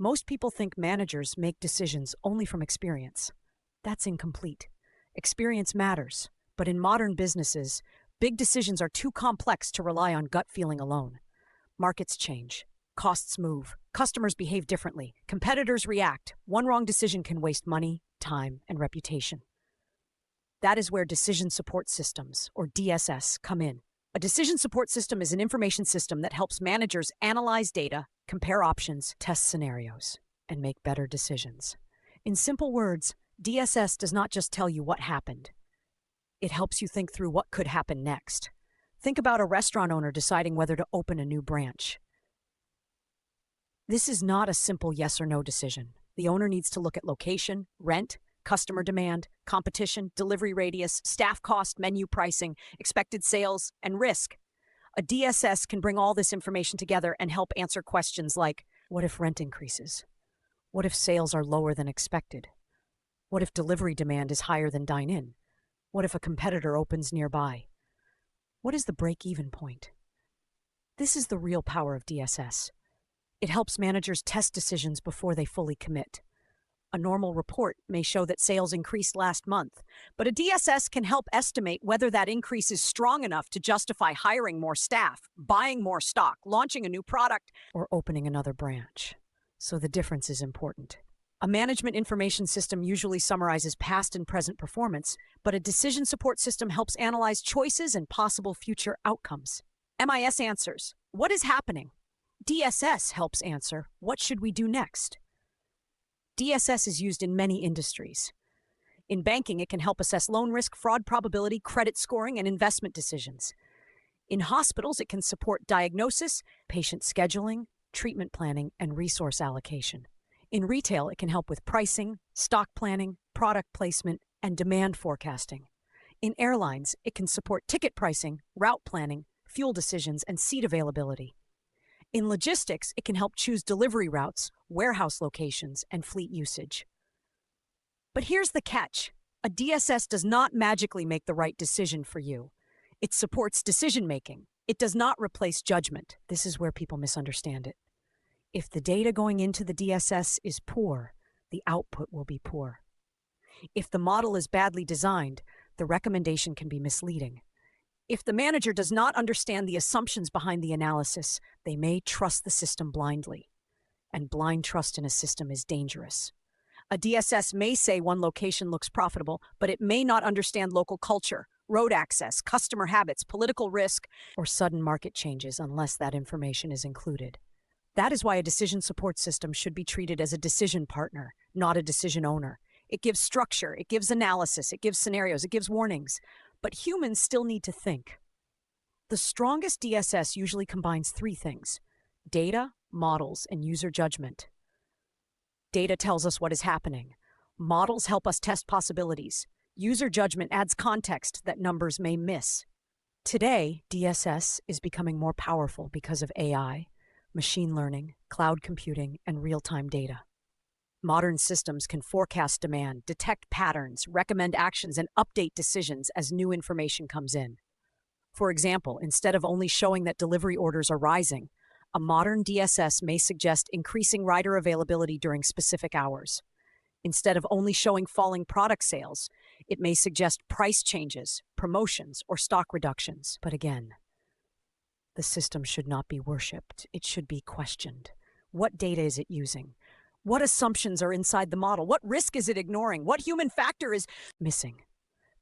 Most people think managers make decisions only from experience. That's incomplete. Experience matters, but in modern businesses, big decisions are too complex to rely on gut feeling alone. Markets change, costs move, customers behave differently, competitors react. One wrong decision can waste money, time, and reputation. That is where decision support systems, or DSS, come in. A decision support system is an information system that helps managers analyze data, compare options, test scenarios, and make better decisions. In simple words, DSS does not just tell you what happened. It helps you think through what could happen next. Think about a restaurant owner deciding whether to open a new branch. This is not a simple yes or no decision. The owner needs to look at location, rent, customer demand, competition, delivery radius, staff cost, menu pricing, expected sales, and risk. A DSS can bring all this information together and help answer questions like, what if rent increases? What if sales are lower than expected? What if delivery demand is higher than dine-in? What if a competitor opens nearby? What is the break-even point? This is the real power of DSS. It helps managers test decisions before they fully commit. A normal report may show that sales increased last month, but a DSS can help estimate whether that increase is strong enough to justify hiring more staff, buying more stock, launching a new product, or opening another branch. So the difference is important. A management information system usually summarizes past and present performance, but a decision support system helps analyze choices and possible future outcomes. MIS answers, what is happening? DSS helps answer, what should we do next? DSS is used in many industries. In banking, it can help assess loan risk, fraud probability, credit scoring, and investment decisions. In hospitals, it can support diagnosis, patient scheduling, treatment planning, and resource allocation. In retail, it can help with pricing, stock planning, product placement, and demand forecasting. In airlines, it can support ticket pricing, route planning, fuel decisions, and seat availability. In logistics, it can help choose delivery routes, warehouse locations, and fleet usage. But here's the catch. A DSS does not magically make the right decision for you. It supports decision-making. It does not replace judgment. This is where people misunderstand it. If the data going into the DSS is poor, the output will be poor. If the model is badly designed, the recommendation can be misleading. If the manager does not understand the assumptions behind the analysis, they may trust the system blindly. And blind trust in a system is dangerous. A DSS may say one location looks profitable, but it may not understand local culture, road access, customer habits, political risk, or sudden market changes unless that information is included. That is why a decision support system should be treated as a decision partner, not a decision owner. It gives structure, it gives analysis, it gives scenarios, it gives warnings. But humans still need to think. The strongest DSS usually combines three things: data, models, and user judgment. Data tells us what is happening. Models help us test possibilities. User judgment adds context that numbers may miss. Today, DSS is becoming more powerful because of AI, machine learning, cloud computing, and real-time data. Modern systems can forecast demand, detect patterns, recommend actions, and update decisions as new information comes in. For example, instead of only showing that delivery orders are rising, a modern DSS may suggest increasing rider availability during specific hours. Instead of only showing falling product sales, it may suggest price changes, promotions, or stock reductions. But again, the system should not be worshipped. It should be questioned. What data is it using? What assumptions are inside the model? What risk is it ignoring? What human factor is missing?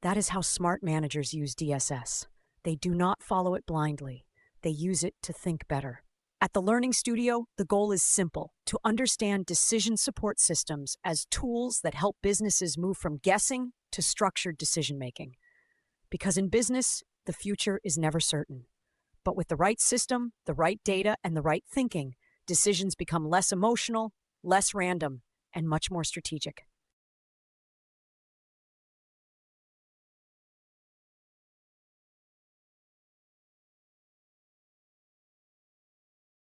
That is how smart managers use DSS. They do not follow it blindly. They use it to think better. At the Learning Studio, the goal is simple: to understand decision support systems as tools that help businesses move from guessing to structured decision-making. Because in business, the future is never certain. But with the right system, the right data, and the right thinking, decisions become less emotional, less random, and much more strategic.